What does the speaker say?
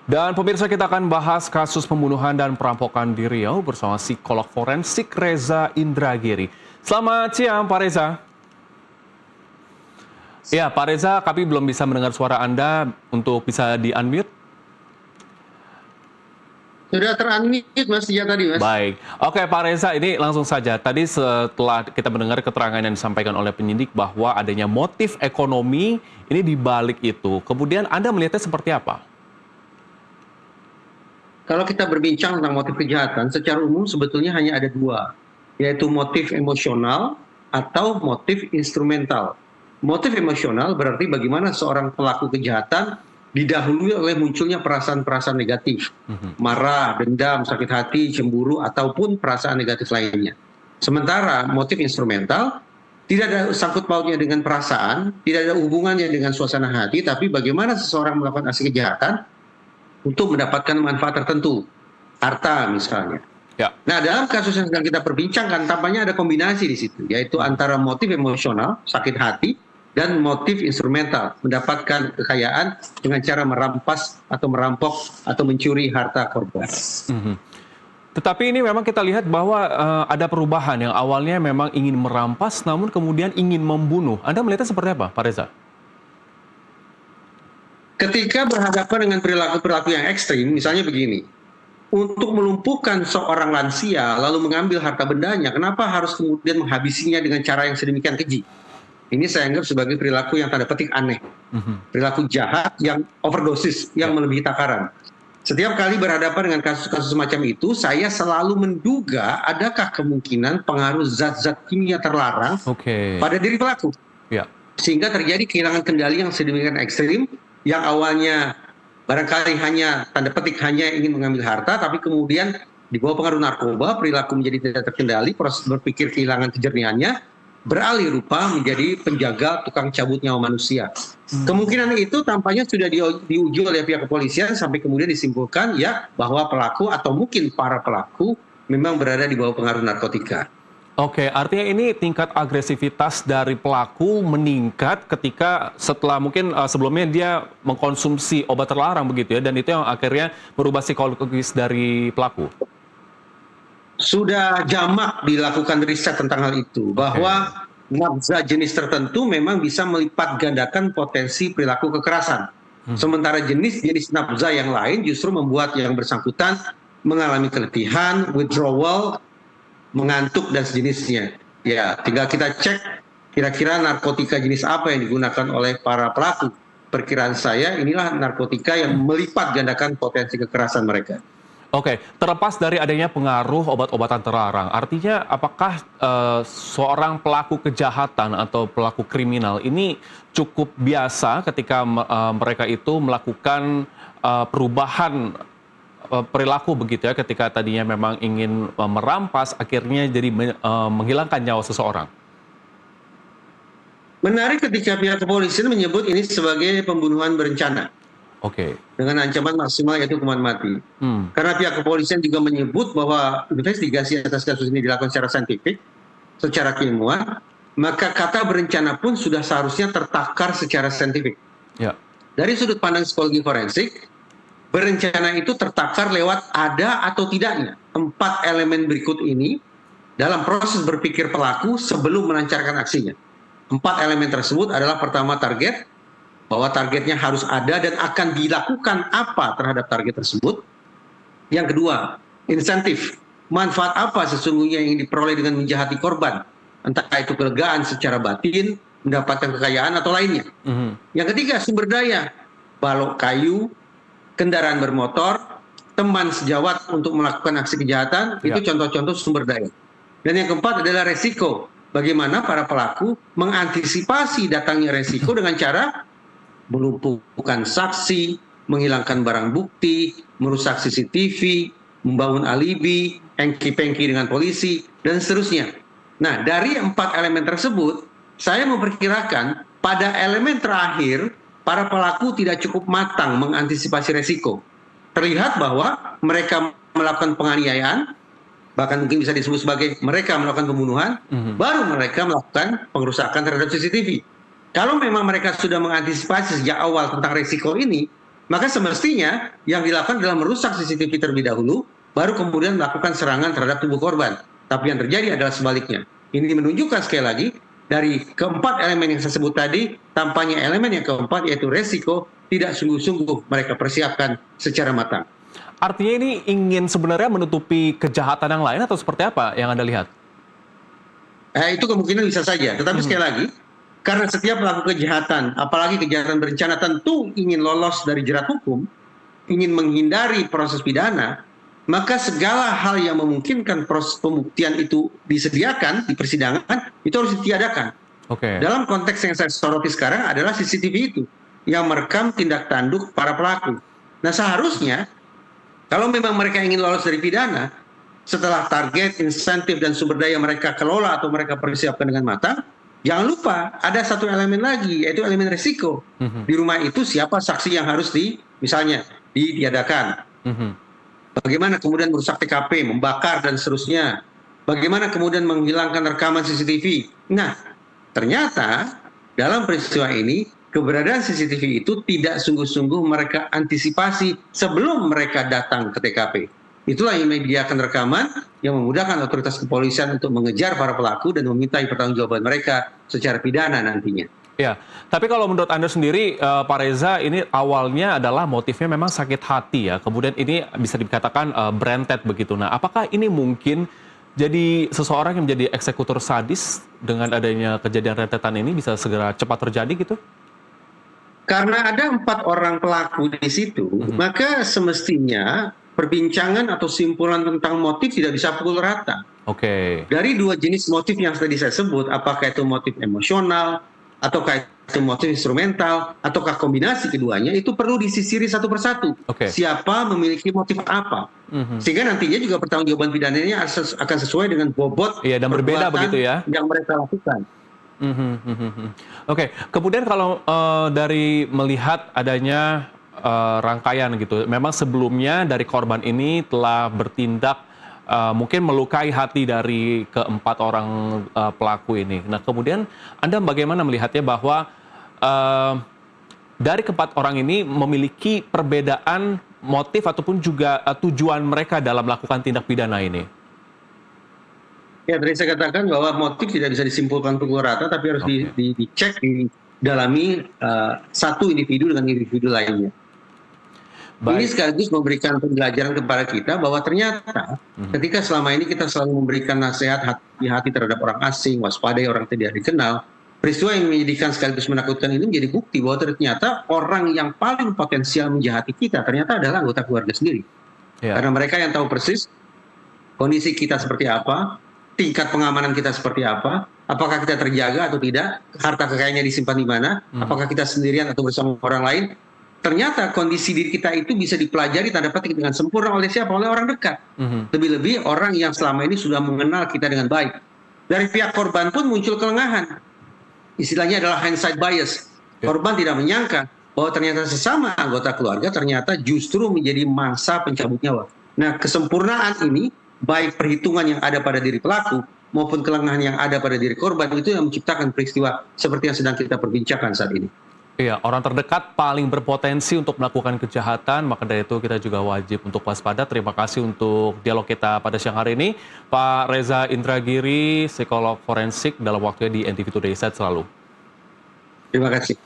Dan pemirsa, kita akan bahas kasus pembunuhan dan perampokan di Riau bersama psikolog forensik Reza Indragiri. Selamat siang Pak Reza. Ya Pak Reza, kami belum bisa mendengar suara Anda, untuk bisa di-unmute. Sudah ter-unmute Mas sejak tadi, Mas. Baik. Oke Pak Reza, ini langsung saja. Tadi setelah kita mendengar keterangan yang disampaikan oleh penyidik bahwa adanya motif ekonomi ini di balik itu. Kemudian Anda melihatnya seperti apa? Kalau kita berbincang tentang motif kejahatan, secara umum sebetulnya hanya ada dua, yaitu motif emosional atau motif instrumental. Motif emosional berarti bagaimana seorang pelaku kejahatan didahului oleh munculnya perasaan-perasaan negatif, marah, dendam, sakit hati, cemburu, ataupun perasaan negatif lainnya. Sementara motif instrumental tidak ada sangkut pautnya dengan perasaan, tidak ada hubungannya dengan suasana hati, tapi bagaimana seseorang melakukan aksi kejahatan untuk mendapatkan manfaat tertentu, harta misalnya. Ya. Nah, dalam kasus yang sedang kita perbincangkan, tampaknya ada kombinasi di situ, yaitu antara motif emosional, sakit hati, dan motif instrumental, mendapatkan kekayaan dengan cara merampas atau merampok atau mencuri harta korban. Tetapi ini memang kita lihat bahwa ada perubahan yang awalnya memang ingin merampas, namun kemudian ingin membunuh. Anda melihatnya seperti apa, Pak Reza? Ketika berhadapan dengan perilaku-perilaku yang ekstrim, misalnya begini, untuk melumpuhkan seorang lansia lalu mengambil harta bendanya, kenapa harus kemudian menghabisinya dengan cara yang sedemikian keji? Ini saya anggap sebagai perilaku yang tanda petik aneh. Perilaku jahat yang overdosis, yang melebihi takaran. Setiap kali berhadapan dengan kasus-kasus semacam itu, saya selalu menduga adakah kemungkinan pengaruh zat-zat kimia terlarang pada diri pelaku. Ya. Sehingga terjadi kehilangan kendali yang sedemikian ekstrim, yang awalnya barangkali hanya, tanda petik hanya ingin mengambil harta, tapi kemudian di bawah pengaruh narkoba, perilaku menjadi tidak terkendali, proses berpikir kehilangan kejernihannya, beralih rupa menjadi penjaga tukang cabut nyawa manusia. Kemungkinan itu tampaknya sudah diuji oleh pihak kepolisian sampai kemudian disimpulkan ya bahwa pelaku atau mungkin para pelaku memang berada di bawah pengaruh narkotika. Oke, artinya ini tingkat agresivitas dari pelaku meningkat ketika setelah mungkin sebelumnya dia mengkonsumsi obat terlarang begitu ya, dan itu yang akhirnya merubah psikologis dari pelaku. Sudah jamak dilakukan riset tentang hal itu, bahwa nafza jenis tertentu memang bisa melipat gandakan potensi perilaku kekerasan. Sementara jenis-jenis nafza yang lain justru membuat yang bersangkutan mengalami keletihan, withdrawal, mengantuk dan sejenisnya. Ya, tinggal kita cek kira-kira narkotika jenis apa yang digunakan oleh para pelaku. Perkiraan saya inilah narkotika yang melipat gandakan potensi kekerasan mereka. Oke, terlepas dari adanya pengaruh obat-obatan terlarang, artinya apakah seorang pelaku kejahatan atau pelaku kriminal ini cukup biasa ketika mereka itu melakukan perubahan perilaku begitu ya, ketika tadinya memang ingin merampas, akhirnya jadi menghilangkan nyawa seseorang? Menarik ketika pihak kepolisian menyebut ini sebagai pembunuhan berencana. Dengan ancaman maksimal yaitu hukuman mati. Karena pihak kepolisian juga menyebut bahwa investigasi atas kasus ini dilakukan secara saintifik, secara keilmuan, maka kata berencana pun sudah seharusnya tertakar secara saintifik. Dari sudut pandang psikologi forensik, berencana itu tertakar lewat ada atau tidaknya 4 elemen berikut ini dalam proses berpikir pelaku sebelum melancarkan aksinya. 4 elemen tersebut adalah: pertama, target, bahwa targetnya harus ada dan akan dilakukan apa terhadap target tersebut. Yang kedua, insentif, manfaat apa sesungguhnya yang diperoleh dengan menjahati korban, entah itu kelegaan secara batin, mendapatkan kekayaan atau lainnya. Yang ketiga, sumber daya, balok kayu, kendaraan bermotor, teman sejawat untuk melakukan aksi kejahatan, itu contoh-contoh sumber daya. Dan yang keempat adalah resiko, bagaimana para pelaku mengantisipasi datangnya resiko dengan cara melumpuhkan saksi, menghilangkan barang bukti, merusak CCTV, membangun alibi, engki-pengki dengan polisi, dan seterusnya. Nah, dari 4 elemen tersebut, saya memperkirakan pada elemen terakhir, para pelaku tidak cukup matang mengantisipasi resiko. Terlihat bahwa mereka melakukan penganiayaan, bahkan mungkin bisa disebut sebagai mereka melakukan pembunuhan, baru mereka melakukan pengerusakan terhadap CCTV. Kalau memang mereka sudah mengantisipasi sejak awal tentang resiko ini, maka semestinya yang dilakukan adalah merusak CCTV terlebih dahulu, baru kemudian melakukan serangan terhadap tubuh korban. Tapi yang terjadi adalah sebaliknya. Ini menunjukkan sekali lagi, dari keempat elemen yang saya sebut tadi, tampaknya elemen yang keempat yaitu resiko tidak sungguh-sungguh mereka persiapkan secara matang. Artinya ini ingin sebenarnya menutupi kejahatan yang lain atau seperti apa yang Anda lihat? Itu kemungkinan bisa saja, tetapi sekali lagi, karena setiap pelaku kejahatan, apalagi kejahatan berencana tentu ingin lolos dari jerat hukum, ingin menghindari proses pidana, maka segala hal yang memungkinkan proses pembuktian itu disediakan di persidangan, itu harus ditiadakan. Dalam konteks yang saya soroti sekarang adalah CCTV itu, yang merekam tindak tanduk para pelaku. Nah seharusnya, kalau memang mereka ingin lolos dari pidana, setelah target, insentif, dan sumber daya mereka kelola atau mereka persiapkan dengan matang, jangan lupa ada satu elemen lagi, yaitu elemen risiko. Di rumah itu siapa saksi yang harus misalnya ditiadakan. Bagaimana kemudian merusak TKP, membakar, dan seterusnya. Bagaimana kemudian menghilangkan rekaman CCTV. Nah, ternyata dalam peristiwa ini, keberadaan CCTV itu tidak sungguh-sungguh mereka antisipasi sebelum mereka datang ke TKP. Itulah yang menyediakan rekaman yang memudahkan otoritas kepolisian untuk mengejar para pelaku dan memintai pertanggungjawaban mereka secara pidana nantinya. Ya, tapi kalau menurut Anda sendiri, Pak Reza, ini awalnya adalah motifnya memang sakit hati ya, kemudian ini bisa dikatakan berentet begitu. Nah, apakah ini mungkin jadi seseorang yang menjadi eksekutor sadis dengan adanya kejadian rentetan ini bisa segera cepat terjadi gitu? Karena ada 4 orang pelaku di situ, maka semestinya perbincangan atau simpulan tentang motif tidak bisa pukul rata. Dari 2 jenis motif yang tadi saya sebut, apakah itu motif emosional, ataukah itu motif instrumental, ataukah kombinasi keduanya, itu perlu disisiri satu persatu. Siapa memiliki motif apa. Sehingga nantinya juga pertanggungjawaban pidananya akan sesuai dengan bobot dan berbeda begitu ya yang mereka lakukan. Kemudian kalau dari melihat adanya rangkaian gitu, memang sebelumnya dari korban ini telah bertindak mungkin melukai hati dari keempat orang pelaku ini. Nah, kemudian Anda bagaimana melihatnya bahwa dari keempat orang ini memiliki perbedaan motif ataupun juga tujuan mereka dalam melakukan tindak pidana ini? Ya, tadi saya katakan bahwa motif tidak bisa disimpulkan pukul rata, tapi harus dicek, didalami satu individu dengan individu lainnya. Ini sekaligus memberikan pembelajaran kepada kita bahwa ternyata ketika selama ini kita selalu memberikan nasihat hati-hati terhadap orang asing, waspadai orang tidak dikenal, peristiwa yang menyedihkan sekaligus menakutkan ini menjadi bukti bahwa ternyata orang yang paling potensial menjahati kita ternyata adalah anggota keluarga sendiri. Karena mereka yang tahu persis kondisi kita seperti apa, tingkat pengamanan kita seperti apa, apakah kita terjaga atau tidak, harta kekayaannya disimpan di mana, apakah kita sendirian atau bersama orang lain. Ternyata kondisi diri kita itu bisa dipelajari tanda petik dengan sempurna oleh siapa? Oleh orang dekat. Lebih-lebih orang yang selama ini sudah mengenal kita dengan baik. Dari pihak korban pun muncul kelengahan. Istilahnya adalah hindsight bias. Korban tidak menyangka bahwa ternyata sesama anggota keluarga ternyata justru menjadi mangsa pencabut nyawa. Nah, kesempurnaan ini, baik perhitungan yang ada pada diri pelaku maupun kelengahan yang ada pada diri korban, itu yang menciptakan peristiwa seperti yang sedang kita perbincangkan saat ini. Iya, orang terdekat paling berpotensi untuk melakukan kejahatan, maka dari itu kita juga wajib untuk waspada. Terima kasih untuk dialog kita pada siang hari ini. Pak Reza Indragiri, psikolog forensik dalam waktunya di NTV Today. Sehat selalu. Terima kasih.